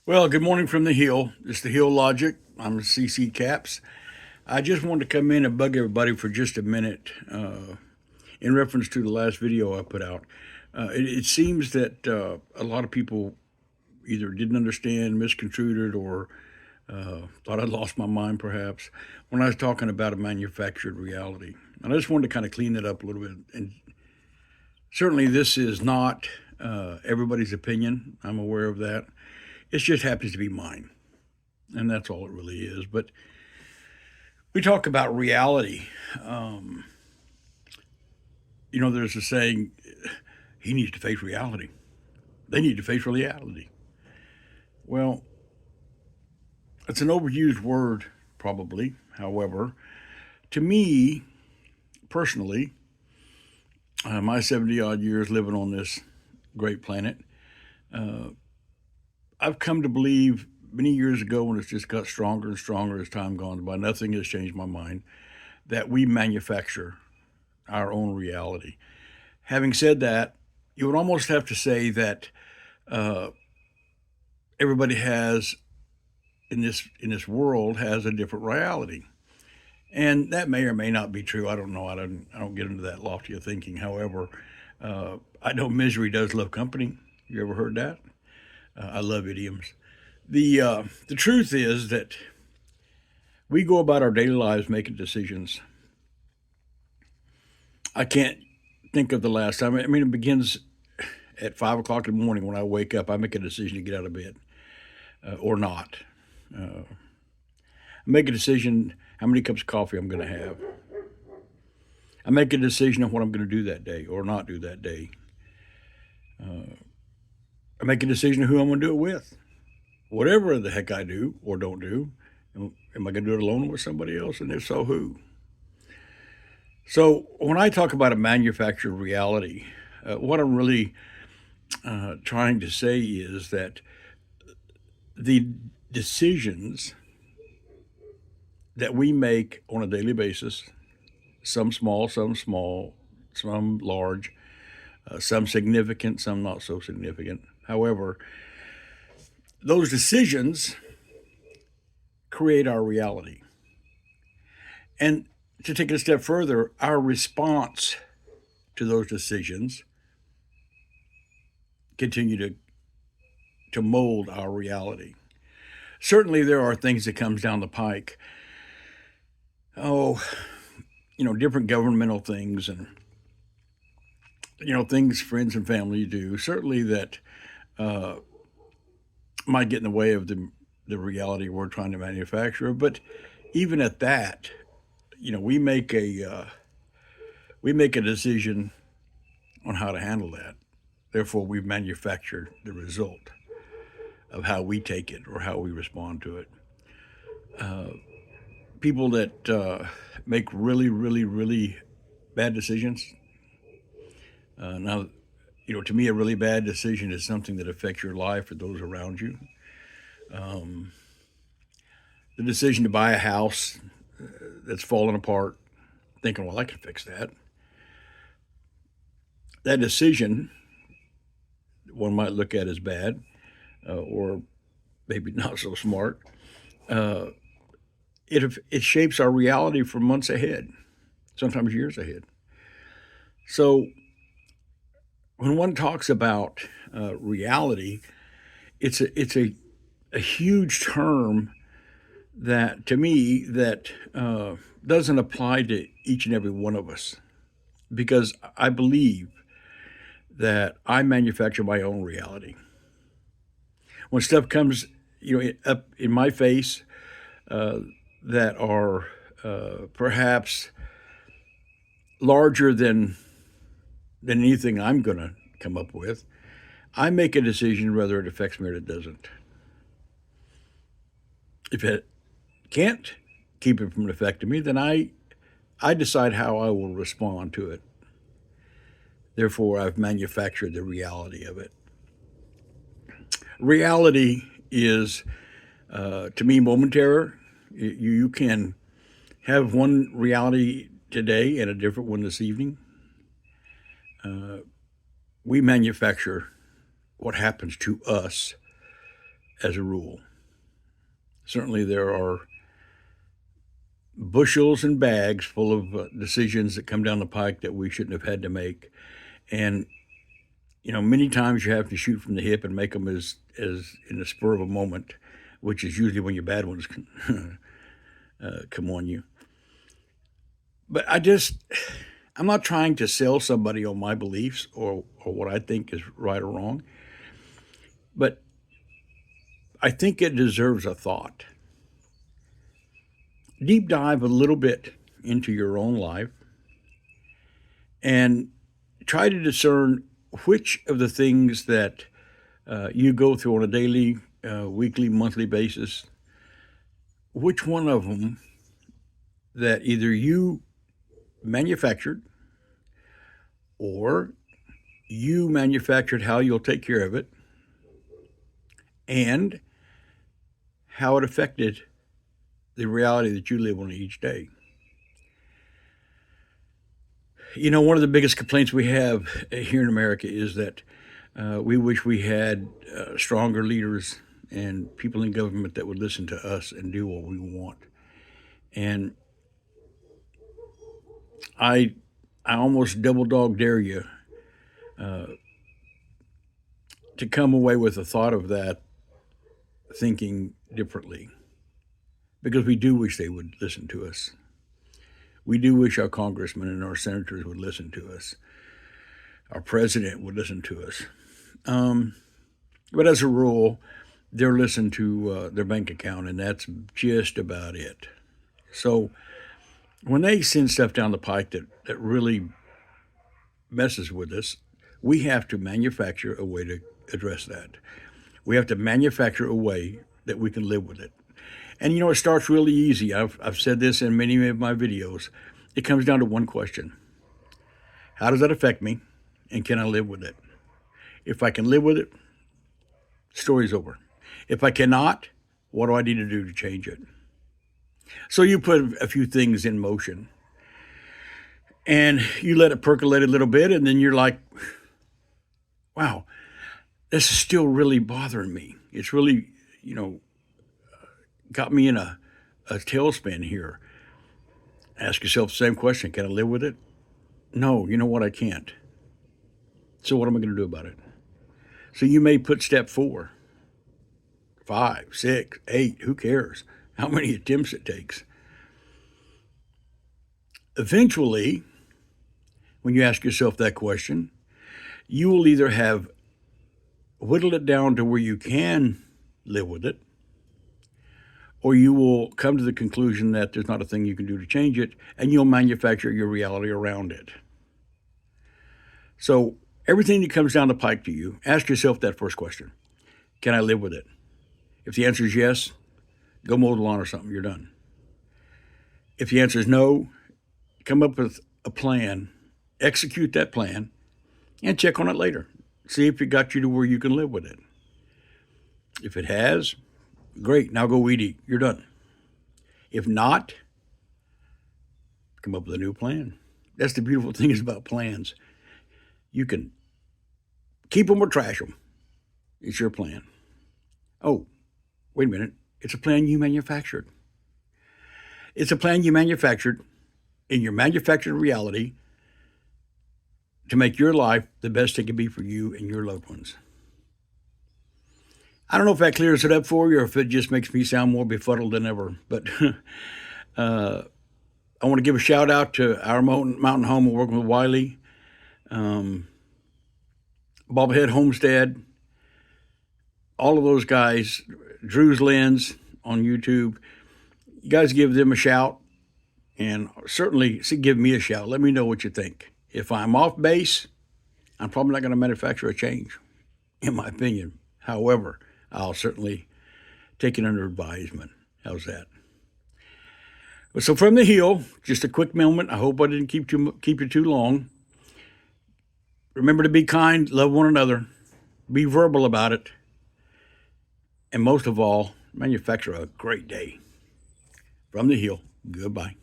Well, good morning from the Hill. It's the Hill Logic. I'm CC Caps. I just wanted to come in and bug everybody for just a minute in reference to the last video I put out. It seems that a lot of people either didn't understand, misconstrued it, or thought I'd lost my mind perhaps when I was talking about a manufactured reality. And I just wanted to kind of clean that up a little bit. And certainly, this is not everybody's opinion. I'm aware of that. It just happens to be mine. And that's all it really is. But we talk about reality. Um, there's a saying, he needs to face reality. They need to face reality. Well, it's an overused word, probably. However, to me, personally, my 70 odd years living on this great planet, I've come to believe many years ago when it's just got stronger and stronger as time gone by, nothing has changed my mind, that we manufacture our own reality. Having said that, you would almost have to say that uh, everybody has in this world has a different reality, and that may or may not be true. I don't know. I don't get into that lofty of thinking. However, I know misery does love company. You ever heard that? I love idioms. The truth is that we go about our daily lives making decisions. I can't think of the last time. I mean, it begins at 5 o'clock in the morning when I wake up. I make a decision to get out of bed or not. Uh, I make a decision how many cups of coffee I'm going to have. I make a decision on what I'm going to do that day or not do that day. I make a decision of who I'm going to do it with. Whatever the heck I do or don't do, am I going to do it alone or with somebody else? And if so, who? So when I talk about a manufactured reality, what I'm really trying to say is that the decisions that we make on a daily basis, some small, some large, some significant, some not so significant. However, those decisions create our reality. And to take it a step further, our response to those decisions continue to mold our reality. Certainly, there are things that comes down the pike. Oh, different governmental things and things friends and family do. Certainly, that uh, might get in the way of the reality we're trying to manufacture. But even at that, we make a decision on how to handle that. Therefore, we've manufactured the result of how we take it or how we respond to it. People that make really, really, really bad decisions. Now, to me, a really bad decision is something that affects your life or those around you. The decision to buy a house that's falling apart, thinking, well, I can fix that. That decision, one might look at as bad or maybe not so smart. Uh, it shapes our reality for months ahead, sometimes years ahead. So when one talks about reality, it's a huge term that to me that doesn't apply to each and every one of us because I believe that I manufacture my own reality. When stuff comes, up in my face uh, that are perhaps larger than anything I'm going to come up with, I make a decision whether it affects me or it doesn't. If it can't keep it from affecting me, then I decide how I will respond to it. Therefore, I've manufactured the reality of it. Reality is, to me, momentary. You can have one reality today and a different one this evening. We manufacture what happens to us as a rule. Certainly, there are bushels and bags full of decisions that come down the pike that we shouldn't have had to make. And, many times you have to shoot from the hip and make them as in the spur of a moment, which is usually when your bad ones come on you. But I'm not trying to sell somebody on my beliefs or what I think is right or wrong, but I think it deserves a thought. Deep dive a little bit into your own life and try to discern which of the things that you go through on a daily, weekly, monthly basis, which one of them that either you manufactured or you manufactured how you'll take care of it and how it affected the reality that you live on each day. One of the biggest complaints we have here in America is that we wish we had stronger leaders and people in government that would listen to us and do what we want. And I almost double dog dare you to come away with the thought of that thinking differently, because we do wish they would listen to us. We do wish our congressmen and our senators would listen to us. Our president would listen to us. But as a rule, they're listening to their bank account, and that's just about it. So when they send stuff down the pike that really messes with us, we have to manufacture a way to address that. We have to manufacture a way that we can live with it. And it starts really easy. I've said this in many of my videos. It comes down to one question. How does that affect me? And can I live with it? If I can live with it, story's over. If I cannot, what do I need to do to change it? So you put a few things in motion and you let it percolate a little bit, and then you're like, wow, this is still really bothering me. It's really, got me in a tailspin here. Ask yourself the same question. Can I live with it? No, you know what? I can't. So what am I going to do about it? So you may put step 4, 5, 6, 8, who cares how many attempts it takes. Eventually, when you ask yourself that question, you will either have whittled it down to where you can live with it, or you will come to the conclusion that there's not a thing you can do to change it, and you'll manufacture your reality around it. So everything that comes down the pike to you, ask yourself that first question. Can I live with it? If the answer is yes, go mow the lawn or something, you're done. If the answer is no, come up with a plan, execute that plan, and check on it later. See if it got you to where you can live with it. If it has, great, now go weed eat. You're done. If not, come up with a new plan. That's the beautiful thing is about plans. You can keep them or trash them. It's your plan. Oh, wait a minute. It's a plan you manufactured. It's a plan you manufactured in your manufactured reality to make your life the best it can be for you and your loved ones. I don't know if that clears it up for you or if it just makes me sound more befuddled than ever, but I want to give a shout out to our mountain home. We're working with Wiley, Bobblehead Homestead, all of those guys, Drew's Lens on YouTube. You guys give them a shout, and certainly give me a shout. Let me know what you think. If I'm off base, I'm probably not going to manufacture a change, in my opinion. However, I'll certainly take it under advisement. How's that? So from the hill, just a quick moment. I hope I didn't keep you too long. Remember to be kind, love one another, be verbal about it, and most of all, manufacture a great day. From the hill, goodbye.